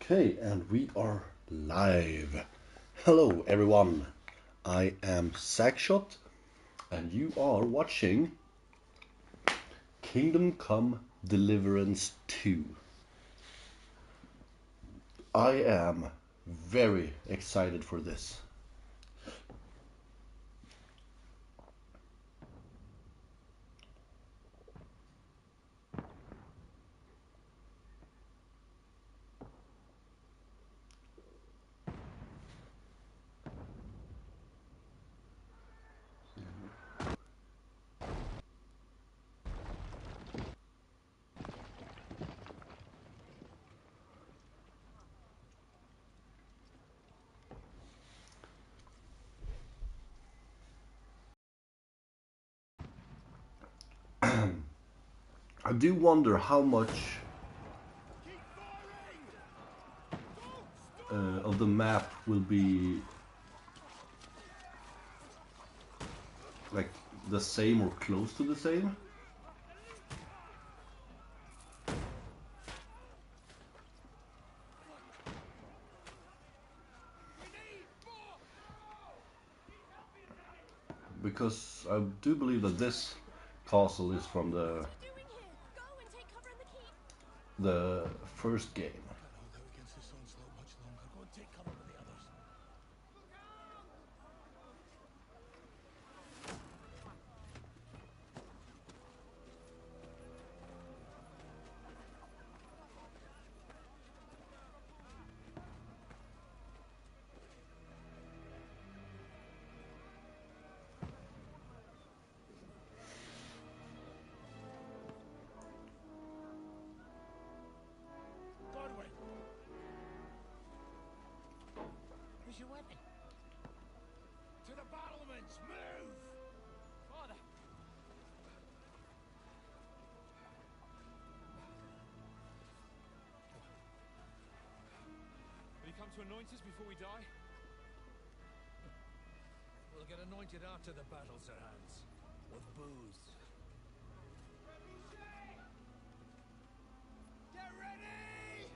Okay, and we are live. Hello, everyone. I am Sackshot, and you are watching Kingdom Come Deliverance 2. I am very excited for this. I do wonder how much of the map will be like the same or close to the same. Because I do believe that this castle is from the first game. Your weapon. To the battlements, move! Father! Will you come to anoint us before we die? We'll get anointed after the battles are hands. With booze. Get ready!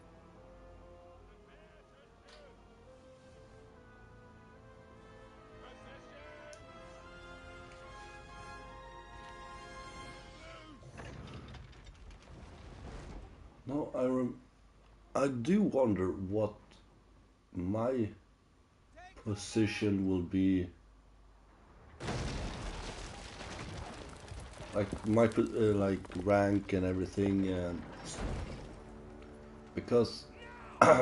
No, I do wonder what my position will be, like my like rank and everything, and because if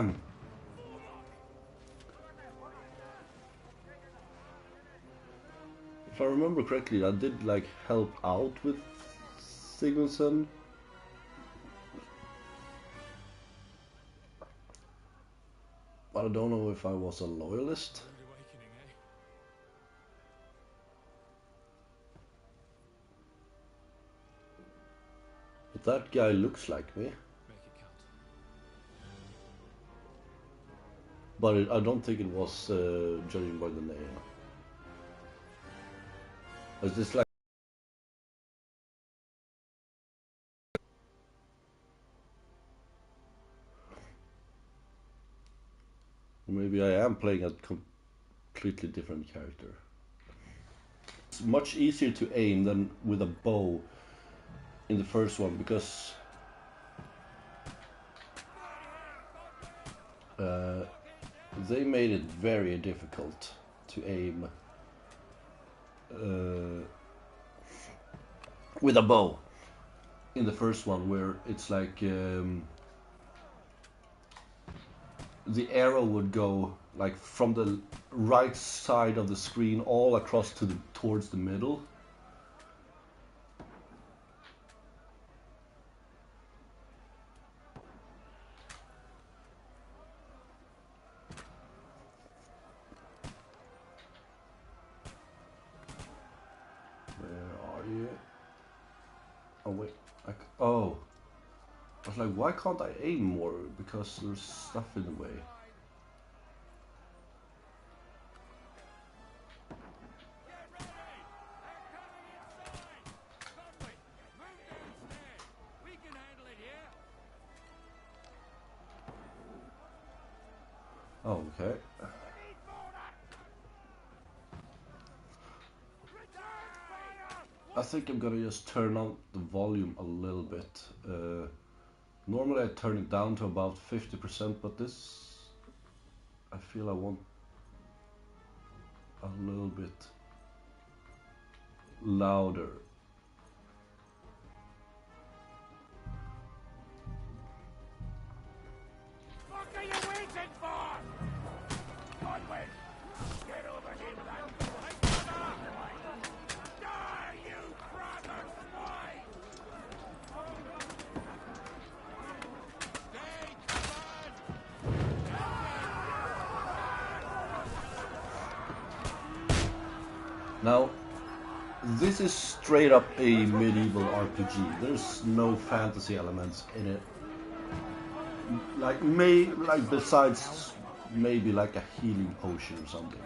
I remember correctly, I did like help out with Sigurdsson. But I don't know if I was a loyalist. Rude awakening, eh? But that guy looks like me. Make it count. But I don't think it was judging by the name. It's just like maybe I am playing a completely different character. It's much easier to aim than with a bow in the first one because they made it very difficult to aim with a bow in the first one, where it's like the arrow would go like from the right side of the screen all across to towards the middle. Where are you? Oh wait, oh. I was like, why can't I aim more? Because there's stuff in the way. Okay. I think I'm gonna just turn on the volume a little bit. Normally I turn it down to about 50%, but this I feel I want a little bit louder. What are you waiting for? Onward! Get over here, lad! Die, you brother swine! Stay covered! Now, this is straight up a medieval RPG. There's no fantasy elements in it. Like besides maybe like a healing potion or something.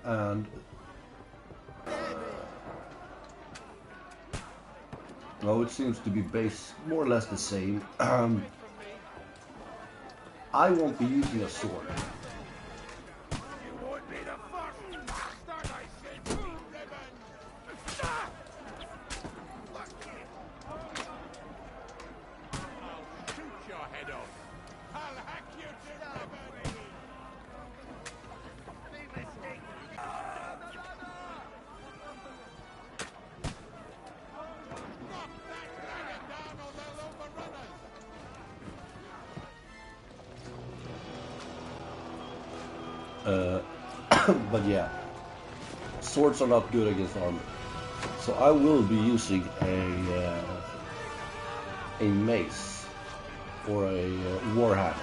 And well, it seems to be based more or less the same. I won't be using a sword. You won't be the first bastard I send to be ribbon! I'll shoot your head off! I'll hack you to ribbon! Knock that dragon down or they'll overrun us! But yeah, swords are not good against armor. So I will be using a mace or a warhammer.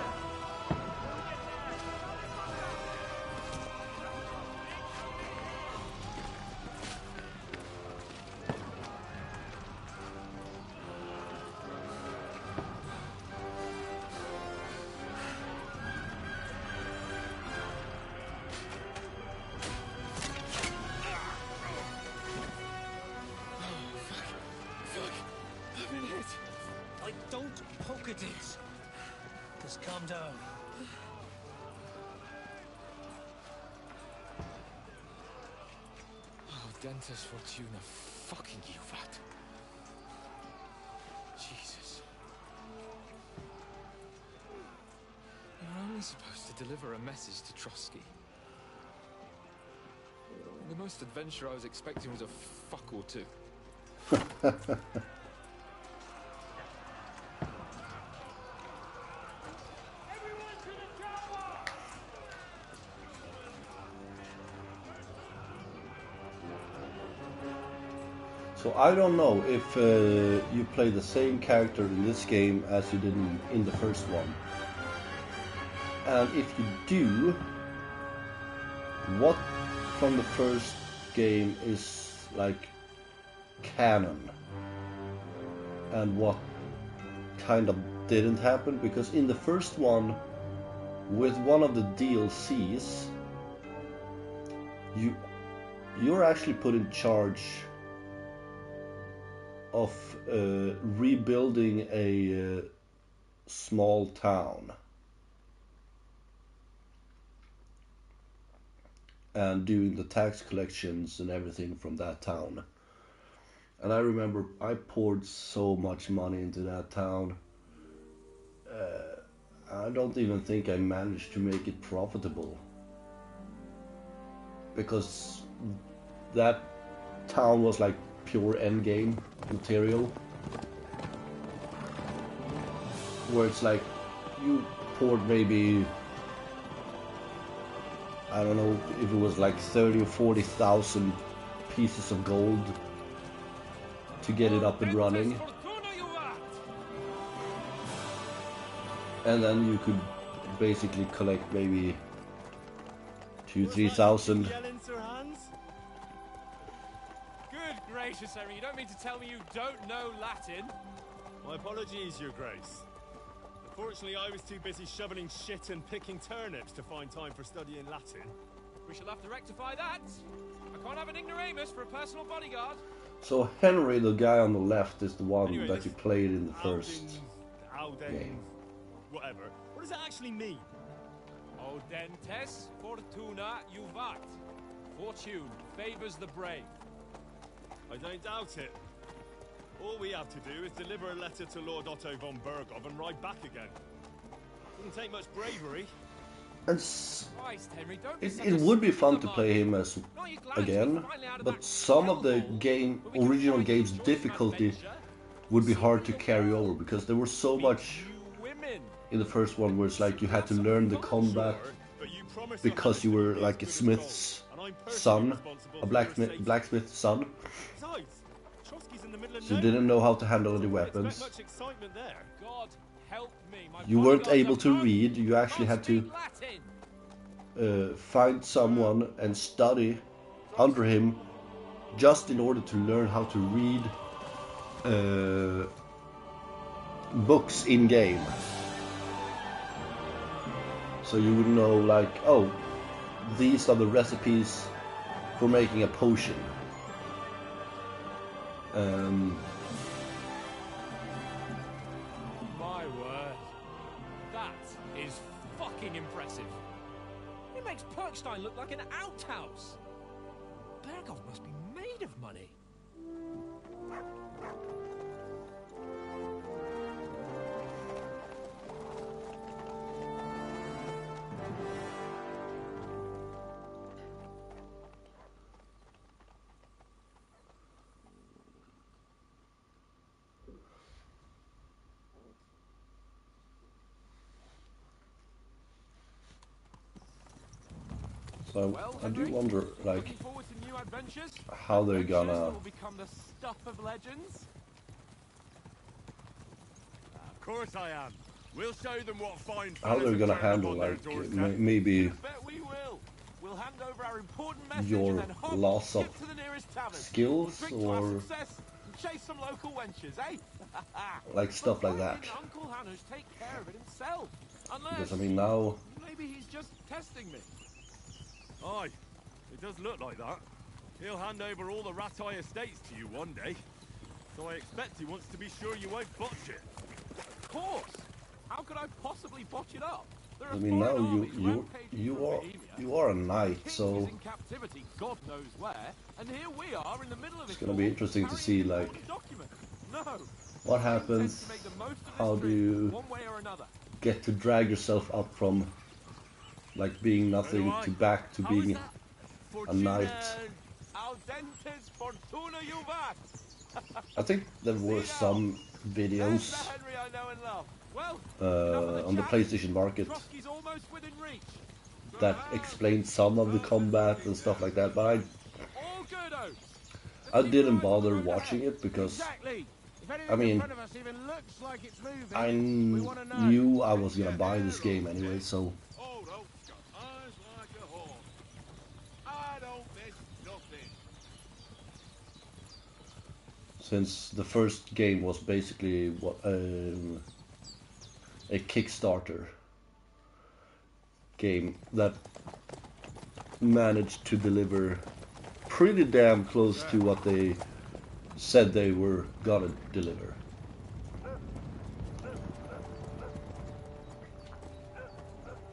Like, don't poke at it. Just calm down. Oh, Dentes Fortuna, fucking you, vat. Jesus. You're only supposed to deliver a message to Trotsky. The most adventure I was expecting was a fuck or two. So I don't know if you play the same character in this game as you did in the first one. And if you do, what from the first game is like canon? And what kind of didn't happen? Because in the first one, with one of the DLCs, you're actually put in charge of rebuilding a small town and doing the tax collections and everything from that town. And I remember I poured so much money into that town. I don't even think I managed to make it profitable, because that town was like pure endgame material, where it's like you poured maybe, I don't know if it was like 30 or 40,000 pieces of gold to get it up and running, and then you could basically collect maybe 2,000-3,000. Good gracious, Harry, you don't mean to tell me you don't know Latin? My apologies, Your Grace. The Unfortunately, I was too busy shoveling shit and picking turnips to find time for studying Latin. We shall have to rectify that. I can't have an ignoramus for a personal bodyguard. So Henry, the guy on the left, is the one Anyway, that this you played in the first Alden, game. whatever. What does that actually mean? Audentes fortuna juvat. Fortune favors the brave. I don't doubt it. All we have to do is deliver a letter to Lord Otto von Bergov and ride back again. Doesn't take much bravery. And Christ, Henry, don't be such it a would be fun to slugger. play him as Aren't you glad to be again, finally out of but that some of the hellhole? But we can original finally game's enjoy some difficulty adventure. would be See hard to the carry world. over because there was so Meet much new women. in the first one where it's like you had to learn the combat Sure, but you promised because you were like a smith's son, a blacksmith's son, Besides, Trotsky's in the middle of so you nowhere. didn't know how to handle any I wouldn't expect weapons. much excitement there. God help me. My You weren't bodyguards able are to broke. read, you actually had to Can't speak Latin. find someone and study under him just in order to learn how to read books in game. So you would know, like, oh, these are the recipes for making a potion. My word. That is fucking impressive. It makes Perkstein look like an outhouse. Bergov must be made of money. So Well, I do Henry, wonder, like, looking forward to new adventures? how they're Adventures gonna, that will become the stuff of legends? Of course I am. We'll show them what fine how fellas they're are gonna turning up handle, on their like, doorstep. maybe Bet we will. We'll hand over our important message your and then hop loss skip of to the nearest tavern. skills Drink to our or success and chase some local wenches, eh? like stuff But like why that. didn't Uncle Hanush take care of it himself? Unless Because I mean now, maybe he's just testing me. Aye, it does look like that. He'll hand over all the Ratai estates to you one day. So I expect he wants to be sure you won't botch it. Of course. How could I possibly botch it up? There are I mean now foreign you armies rampaging you through are Bohemia. a knight, The king so is in captivity, God knows where, and here we are in the middle of it's it gonna all, be interesting to carrying see, an like, important document. No. what I intend happens, to make the most of this how do trip, you one way or another. get to drag yourself up from like being nothing Anyway, to back to how being is that? a Fortuna- knight. Al dentes fortuna juvat. I think there were some There's the videos Henry I know and love. Well, enough of on the chat. PlayStation Market Trotsky's almost within reach. that explained some of the combat and stuff like that, but All good, Oates. I didn't bother watching it because Exactly. If anything I mean, in front of us even looks like it's moving, I we want to know. knew I was gonna buy this game anyway, so Old Oak's got eyes like a hawk. I don't miss nothing. since the first game was basically what a Kickstarter game that managed to deliver pretty damn close to what they said they were gonna deliver.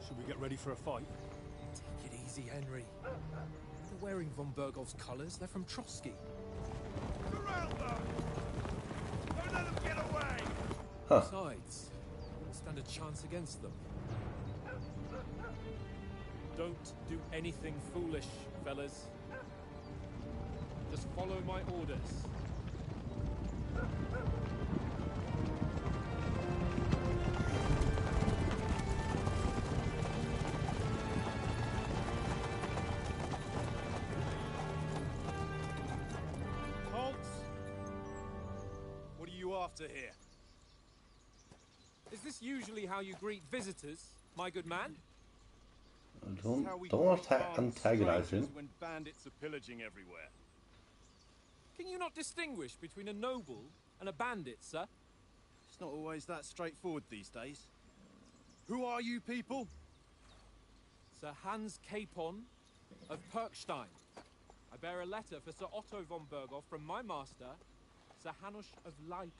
Should we get ready for a fight? Take it easy, Henry. They're wearing von Bergov's colours. They're from Trotsky. Surround them! Don't let them get away! Huh. Besides, I wouldn't stand a chance against them. Don't do anything foolish, fellas. Just follow my orders. Halt! What are you after here? Is this usually how you greet visitors, my good man? Don't How we don't greet armed antagonize him. strangers when bandits are pillaging everywhere. Can you not distinguish between a noble and a bandit, sir? It's not always that straightforward these days. Who are you people? Sir Hans Capon of Perkstein. I bear a letter for Sir Otto von Berghoff from my master, Sir Hanush of Leipa.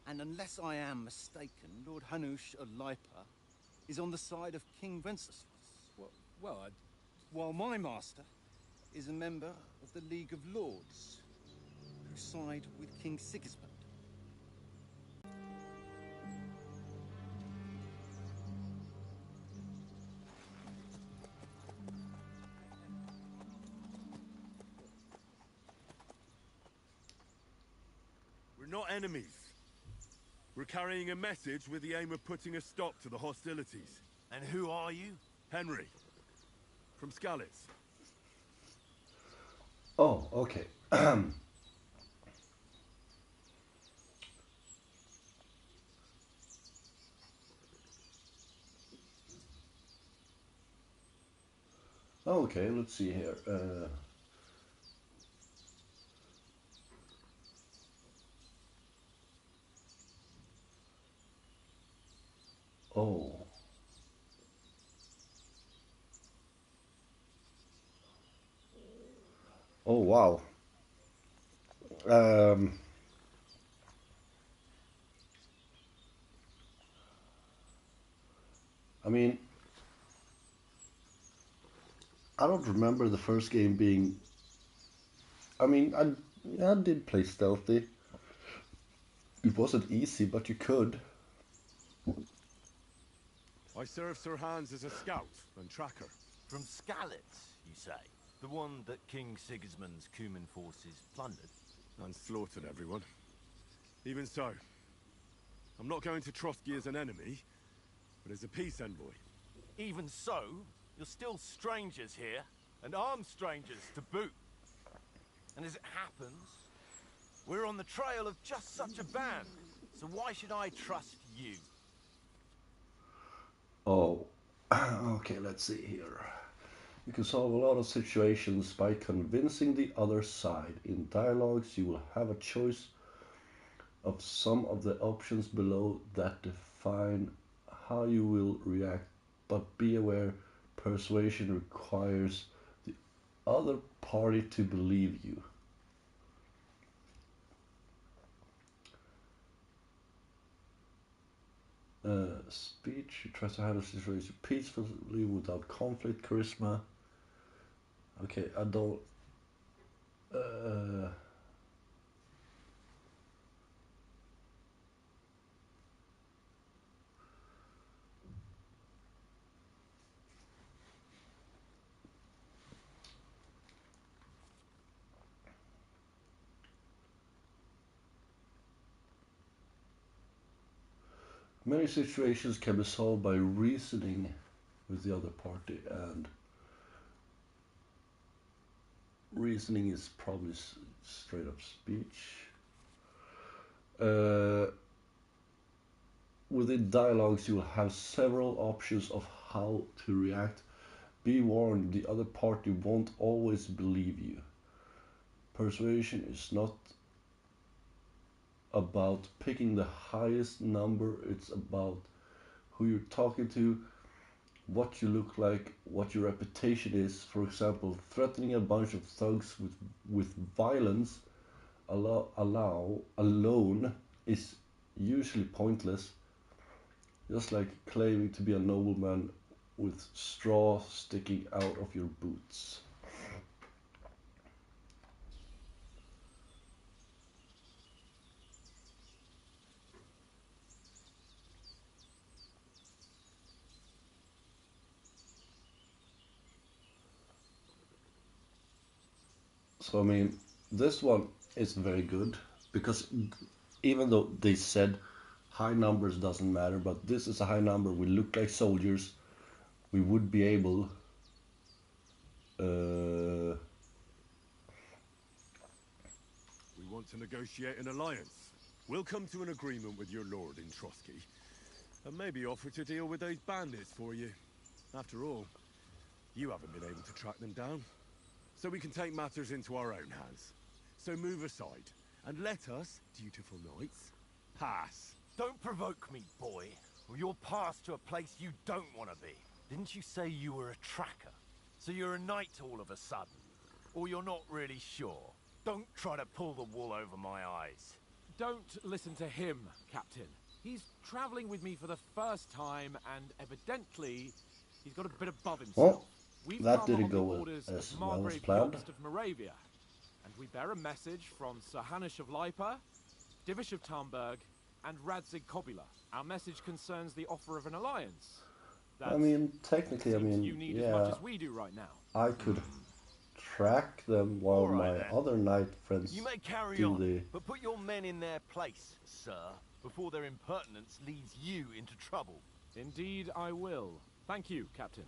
And unless I am mistaken, Lord Hanush of Leipa is on the side of King Wenceslas. Well, While my master is a member of the League of Lords, who side with King Sigismund. We're not enemies. We're carrying a message with the aim of putting a stop to the hostilities. And who are you? Henry. From Skalitz. Oh, okay. Okay, let's see here. Oh. Oh, wow. Um, I mean, I don't remember the first game being. I mean, I did play stealthy. It wasn't easy, but you could. I serve Sir Hans as a scout and tracker. From Skalitz, you say? The one that King Sigismund's Cuman forces plundered? And slaughtered everyone. Even so, I'm not going to Trotsky as an enemy, but as a peace envoy. Even so, you're still strangers here, and armed strangers to boot. And as it happens, we're on the trail of just such a band, so why should I trust you? Oh, okay, let's see here. You can solve a lot of situations by convincing the other side. In dialogues, you will have a choice of some of the options below that define how you will react, but be aware persuasion requires the other party to believe you. Speech, you try to handle the situation peacefully without conflict. Charisma. Okay, I don't. Uh, Many situations can be solved by reasoning with the other party, and reasoning is probably straight up speech. Within dialogues, you will have several options of how to react. Be warned, the other party won't always believe you. Persuasion is not about picking the highest number, it's about who you're talking to, what you look like, what your reputation is. For example, threatening a bunch of thugs with violence alone is usually pointless, just like claiming to be a nobleman with straw sticking out of your boots. So I mean, this one is very good because even though they said high numbers doesn't matter, but this is a high number. We look like soldiers. We would be able. We want to negotiate an alliance. We'll come to an agreement with your lord in Trotsky, and maybe offer to deal with those bandits for you. After all, you haven't been able to track them down. So we can take matters into our own hands. So move aside, and let us, dutiful knights, pass. Don't provoke me, boy, or you'll pass to a place you don't want to be. Didn't you say you were a tracker? So you're a knight all of a sudden? Or you're not really sure? Don't try to pull the wool over my eyes. Don't listen to him, Captain. He's traveling with me for the first time, and evidently, he's got a bit above himself. Well, We've that come didn't on the go orders as of well as Margrave planned. Yost of Moravia, and we bear a message from Sir Hanush of Lipa, Divish of Talmberg, and Radzig Kobula. Our message concerns the offer of an alliance. I mean, technically, I seems mean, you need as much yeah, as we do right now. I could track them while All right, my then. other knight friends You may carry do on, the... but put your men in their place, sir, before their impertinence leads you into trouble. Indeed, I will. Thank you, Captain.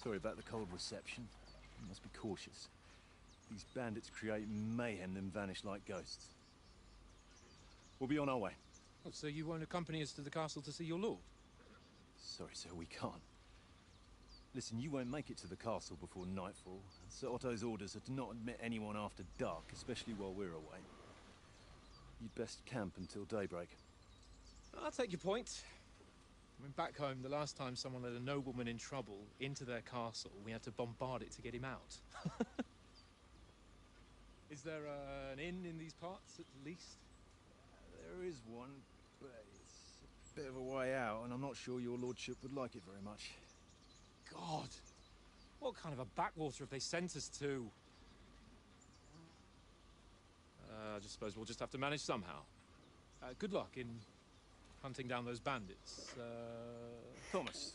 Sorry about the cold reception. You must be cautious. These bandits create mayhem, then vanish like ghosts. We'll be on our way. Oh, so you won't accompany us to the castle to see your lord? Sorry, sir, we can't. Listen, you won't make it to the castle before nightfall. Sir Otto's orders are to not admit anyone after dark, especially while we're away. You'd best camp until daybreak. I'll take your point. I mean, back home, the last time someone let a nobleman in trouble into their castle, we had to bombard it to get him out. Is there an inn in these parts, at least? There is one, but it's a bit of a way out, and I'm not sure your lordship would like it very much. God! What kind of a backwater have they sent us to? I just suppose we'll just have to manage somehow. Good luck in hunting down those bandits. Thomas,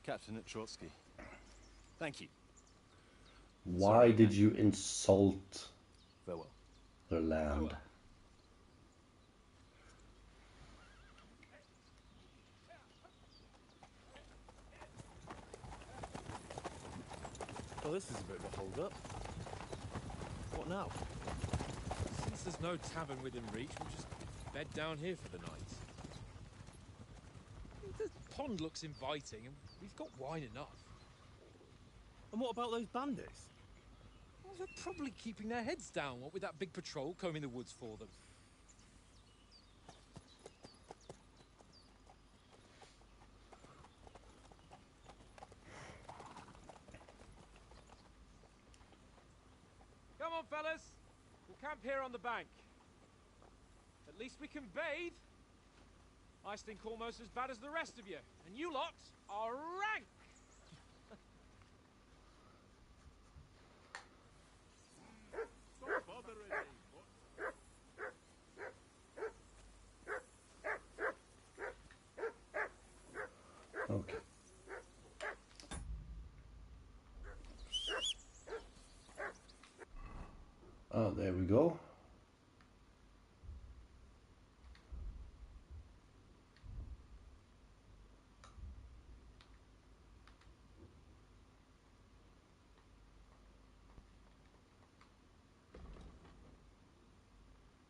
Captain at Trotsky. Thank you. Why did you insult Farewell. their land? Well, this is a bit of a hold-up. What now? Since there's no tavern within reach, we'll just bed down here for the night. The pond looks inviting, and we've got wine enough. And what about those bandits? Well, they're probably keeping their heads down, what with that big patrol combing the woods for them. Come on, fellas. We'll camp here on the bank. At least we can bathe. I stink almost as bad as the rest of you, and you lot are rank. Stop bothering me. Okay. Oh, there we go.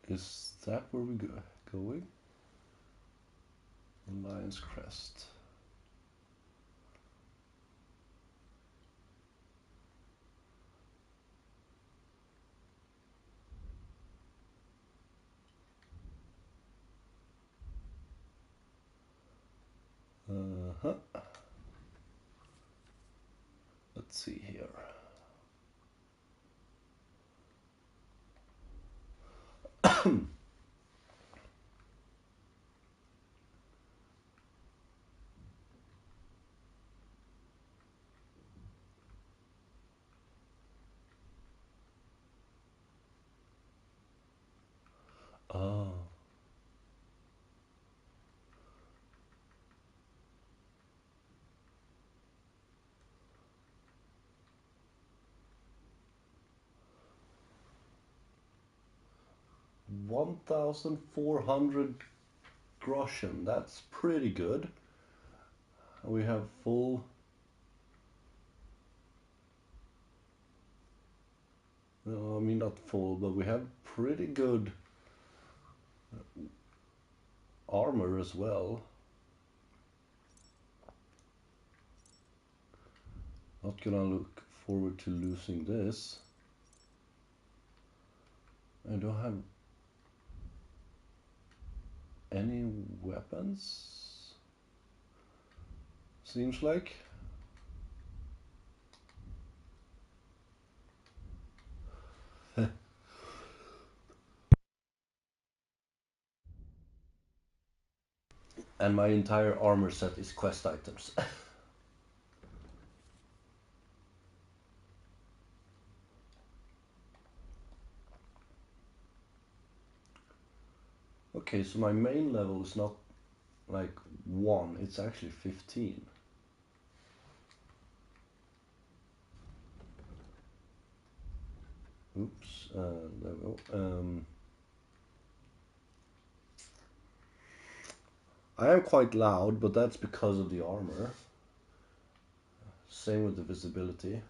Is that where we go going? Lion's Crest. Uh-huh. Let's see here. Oh. $1,400 groschen. That's pretty good. We have full. No, I mean not full, but we have pretty good armor as well. Not gonna look forward to losing this. I don't have any weapons, seems like. And my entire armor set is quest items. Okay, so my main level is not like 1, it's actually 15. Oops, there we go. I am quite loud, but that's because of the armor. Same with the visibility.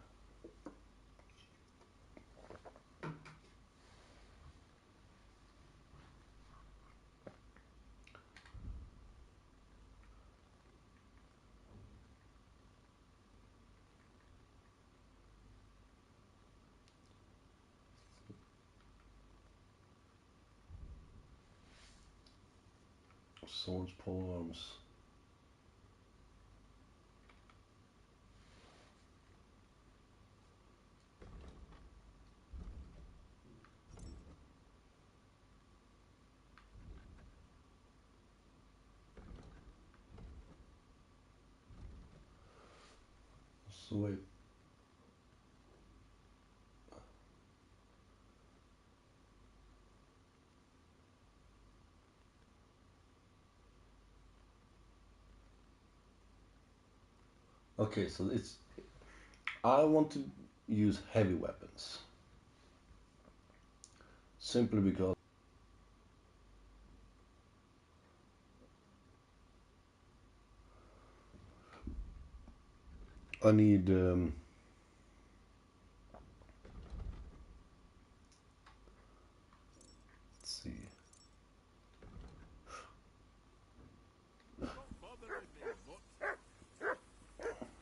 Swords, polearms. So wait. Okay, so it's... I want to use heavy weapons. Simply because I need let's see.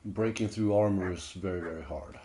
Breaking through armor is very, very hard.